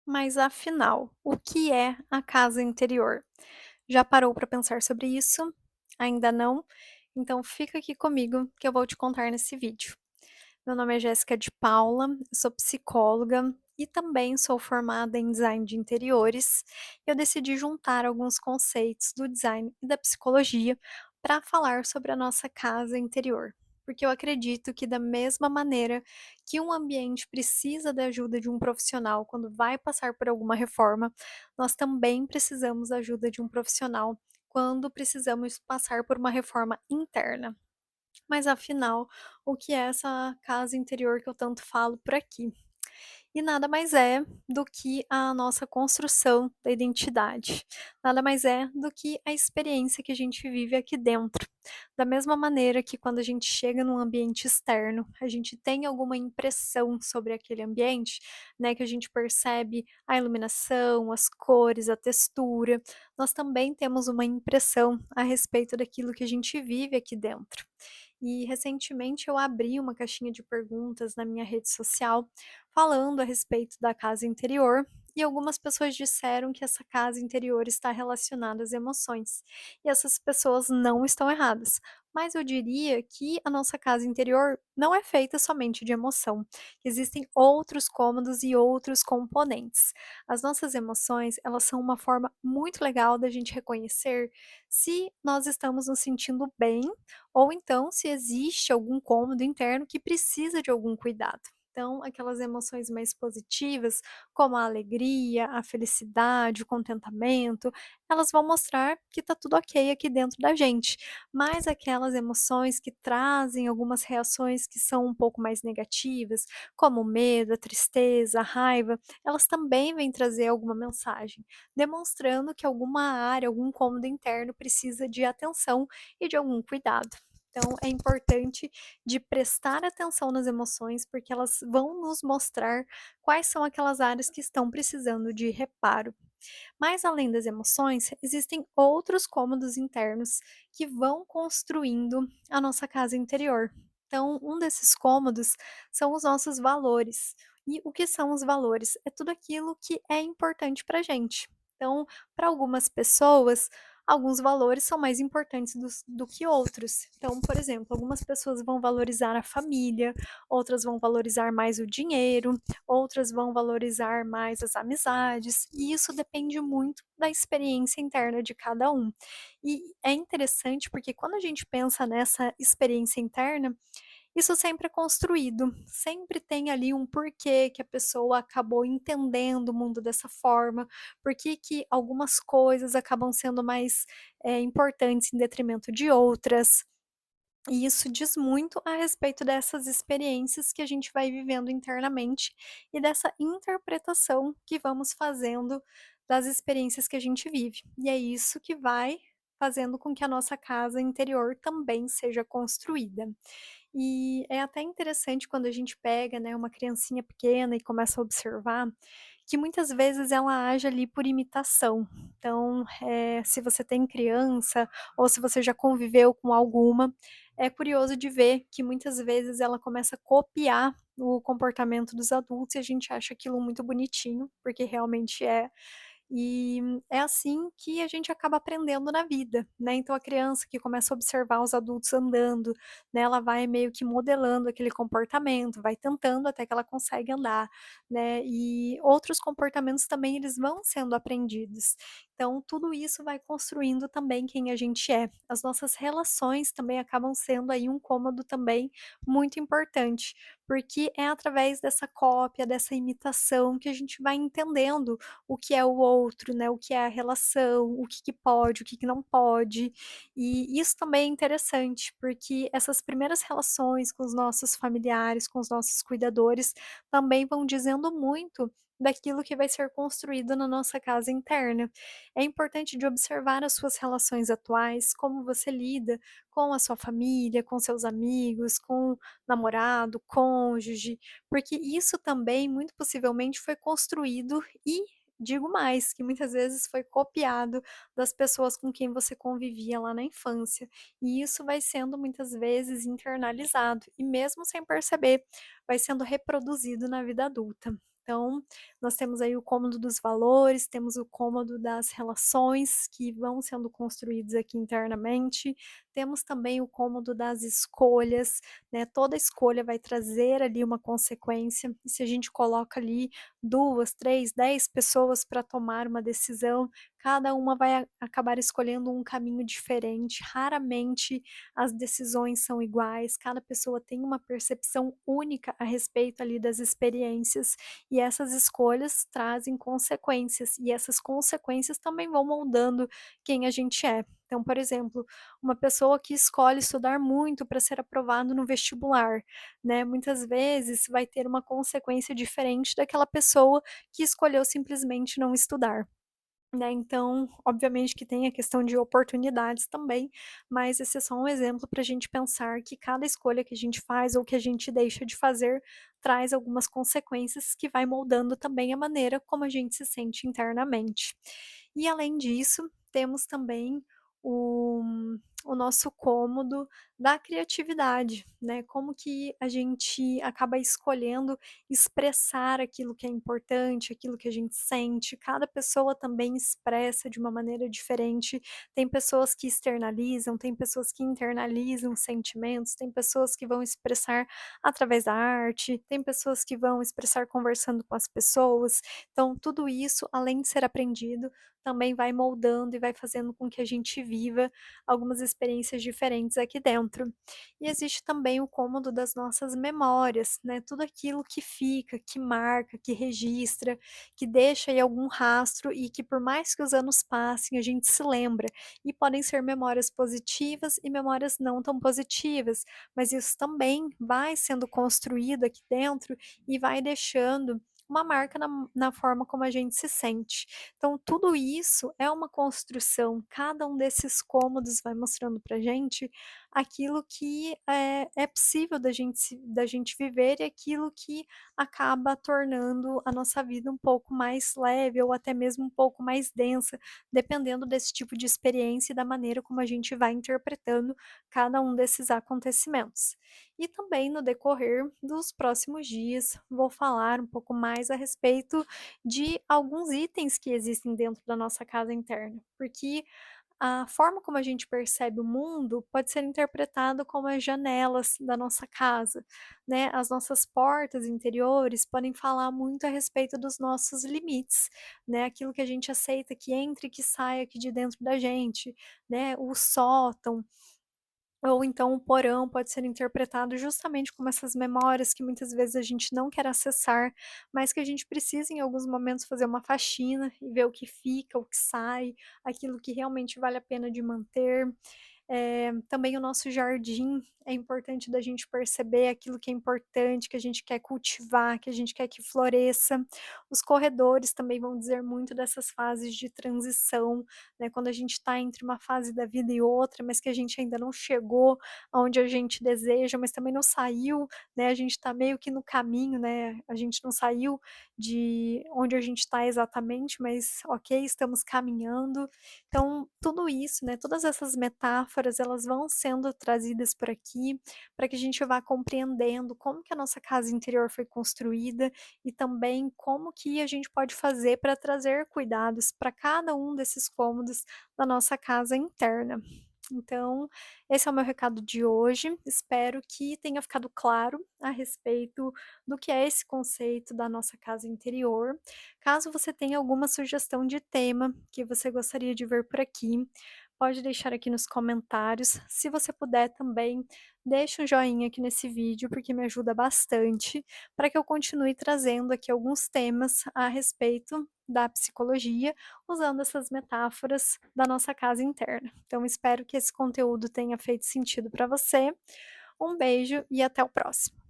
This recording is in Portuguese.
Mas afinal, o que é a casa interior? Já parou para pensar sobre isso? Ainda não? Então fica aqui comigo que eu vou te contar nesse vídeo. Meu nome é Jéssica de Paula, eu sou psicóloga e também sou formada em design de interiores. Eu decidi juntar alguns conceitos do design e da psicologia para falar sobre a nossa casa interior. Porque eu acredito que, da mesma maneira que um ambiente precisa da ajuda de um profissional quando vai passar por alguma reforma, nós também precisamos da ajuda de um profissional quando precisamos passar por uma reforma interna. Mas afinal, o que é essa casa interior que eu tanto falo por aqui? E nada mais é do que a nossa construção da identidade. Nada mais é do que a experiência que a gente vive aqui dentro. Da mesma maneira que quando a gente chega num ambiente externo, a gente tem alguma impressão sobre aquele ambiente, né, que a gente percebe a iluminação, as cores, a textura, nós também temos uma impressão a respeito daquilo que a gente vive aqui dentro. E recentemente eu abri uma caixinha de perguntas na minha rede social falando a respeito da casa interior, e algumas pessoas disseram que essa casa interior está relacionada às emoções. E essas pessoas não estão erradas. Mas eu diria que a nossa casa interior não é feita somente de emoção. Existem outros cômodos e outros componentes. As nossas emoções, elas são uma forma muito legal da gente reconhecer se nós estamos nos sentindo bem ou então se existe algum cômodo interno que precisa de algum cuidado. Então, aquelas emoções mais positivas, como a alegria, a felicidade, o contentamento, elas vão mostrar que está tudo ok aqui dentro da gente. Mas aquelas emoções que trazem algumas reações que são um pouco mais negativas, como o medo, a tristeza, a raiva, elas também vêm trazer alguma mensagem, demonstrando que alguma área, algum cômodo interno precisa de atenção e de algum cuidado. Então, é importante de prestar atenção nas emoções, porque elas vão nos mostrar quais são aquelas áreas que estão precisando de reparo. Mas além das emoções, existem outros cômodos internos que vão construindo a nossa casa interior. Então, um desses cômodos são os nossos valores. E o que são os valores? É tudo aquilo que é importante para gente. Então, para algumas pessoas, alguns valores são mais importantes do que outros. Então, por exemplo, algumas pessoas vão valorizar a família, outras vão valorizar mais o dinheiro, outras vão valorizar mais as amizades, e isso depende muito da experiência interna de cada um. E é interessante porque quando a gente pensa nessa experiência interna, isso sempre é construído, sempre tem ali um porquê que a pessoa acabou entendendo o mundo dessa forma, por que algumas coisas acabam sendo mais importantes em detrimento de outras. E isso diz muito a respeito dessas experiências que a gente vai vivendo internamente e dessa interpretação que vamos fazendo das experiências que a gente vive. E é isso que vai fazendo com que a nossa casa interior também seja construída. E é até interessante quando a gente pega, né, uma criancinha pequena e começa a observar que muitas vezes ela age ali por imitação. Então, se você tem criança ou se você já conviveu com alguma, é curioso de ver que muitas vezes ela começa a copiar o comportamento dos adultos e a gente acha aquilo muito bonitinho, porque realmente é. E é assim que a gente acaba aprendendo na vida, né, então a criança que começa a observar os adultos andando, né, ela vai meio que modelando aquele comportamento, vai tentando até que ela consegue andar, né, e outros comportamentos também eles vão sendo aprendidos. Então tudo isso vai construindo também quem a gente é. As nossas relações também acabam sendo aí um cômodo também muito importante, porque é através dessa cópia, dessa imitação que a gente vai entendendo o que é o outro, né, o que é a relação, o que que pode, o que que não pode. E isso também é interessante, porque essas primeiras relações com os nossos familiares, com os nossos cuidadores, também vão dizendo muito daquilo que vai ser construído na nossa casa interna. É importante de observar as suas relações atuais, como você lida com a sua família, com seus amigos, com namorado, cônjuge, porque isso também muito possivelmente foi construído e digo mais, que muitas vezes foi copiado das pessoas com quem você convivia lá na infância, e isso vai sendo muitas vezes internalizado e mesmo sem perceber, vai sendo reproduzido na vida adulta. Então, nós temos aí o cômodo dos valores, temos o cômodo das relações que vão sendo construídos aqui internamente, temos também o cômodo das escolhas, né, toda escolha vai trazer ali uma consequência, e se a gente coloca ali 2, 3, 10 pessoas para tomar uma decisão, cada uma vai acabar escolhendo um caminho diferente, raramente as decisões são iguais, cada pessoa tem uma percepção única a respeito ali das experiências, e essas escolhas trazem consequências, e essas consequências também vão moldando quem a gente é. Então, por exemplo, uma pessoa que escolhe estudar muito para ser aprovado no vestibular, né, muitas vezes vai ter uma consequência diferente daquela pessoa que escolheu simplesmente não estudar. Né, então, obviamente que tem a questão de oportunidades também, mas esse é só um exemplo para a gente pensar que cada escolha que a gente faz ou que a gente deixa de fazer, traz algumas consequências que vai moldando também a maneira como a gente se sente internamente. E além disso, temos também o o nosso cômodo da criatividade, né, como que a gente acaba escolhendo expressar aquilo que é importante, aquilo que a gente sente. Cada pessoa também expressa de uma maneira diferente. Tem pessoas que externalizam, tem pessoas que internalizam sentimentos, tem pessoas que vão expressar através da arte, tem pessoas que vão expressar conversando com as pessoas. Então, tudo isso, além de ser aprendido, também vai moldando e vai fazendo com que a gente viva algumas experiências diferentes aqui dentro. E existe também o cômodo das nossas memórias, né, tudo aquilo que fica, que marca, que registra, que deixa aí algum rastro e que por mais que os anos passem, a gente se lembra. E podem ser memórias positivas e memórias não tão positivas, mas isso também vai sendo construído aqui dentro e vai deixando uma marca na forma como a gente se sente. Então, tudo isso é uma construção, cada um desses cômodos vai mostrando pra gente aquilo que é possível da gente viver e aquilo que acaba tornando a nossa vida um pouco mais leve ou até mesmo um pouco mais densa, dependendo desse tipo de experiência e da maneira como a gente vai interpretando cada um desses acontecimentos. E também no decorrer dos próximos dias, vou falar um pouco mais a respeito de alguns itens que existem dentro da nossa casa interna, porque a forma como a gente percebe o mundo pode ser interpretado como as janelas da nossa casa, né? As nossas portas interiores podem falar muito a respeito dos nossos limites, né? Aquilo que a gente aceita que entre e que saia aqui de dentro da gente, né? O sótão, ou então o porão pode ser interpretado justamente como essas memórias que muitas vezes a gente não quer acessar, mas que a gente precisa em alguns momentos fazer uma faxina e ver o que fica, o que sai, aquilo que realmente vale a pena de manter. Também o nosso jardim, é importante da gente perceber aquilo que é importante, que a gente quer cultivar, que a gente quer que floresça. Os corredores também vão dizer muito dessas fases de transição, né, quando a gente está entre uma fase da vida e outra, mas que a gente ainda não chegou aonde a gente deseja, mas também não saiu, né, a gente está meio que no caminho, né, a gente não saiu de onde a gente está exatamente, mas ok, estamos caminhando. Então, tudo isso, né, todas essas metáforas, elas vão sendo trazidas por aqui, para que a gente vá compreendendo como que a nossa casa interior foi construída e também como que a gente pode fazer para trazer cuidados para cada um desses cômodos da nossa casa interna. Então, esse é o meu recado de hoje. Espero que tenha ficado claro a respeito do que é esse conceito da nossa casa interior. Caso você tenha alguma sugestão de tema que você gostaria de ver por aqui, pode deixar aqui nos comentários. Se você puder também, deixa um joinha aqui nesse vídeo, porque me ajuda bastante, para que eu continue trazendo aqui alguns temas a respeito da psicologia, usando essas metáforas da nossa casa interna. Então, espero que esse conteúdo tenha feito sentido para você. Um beijo e até o próximo.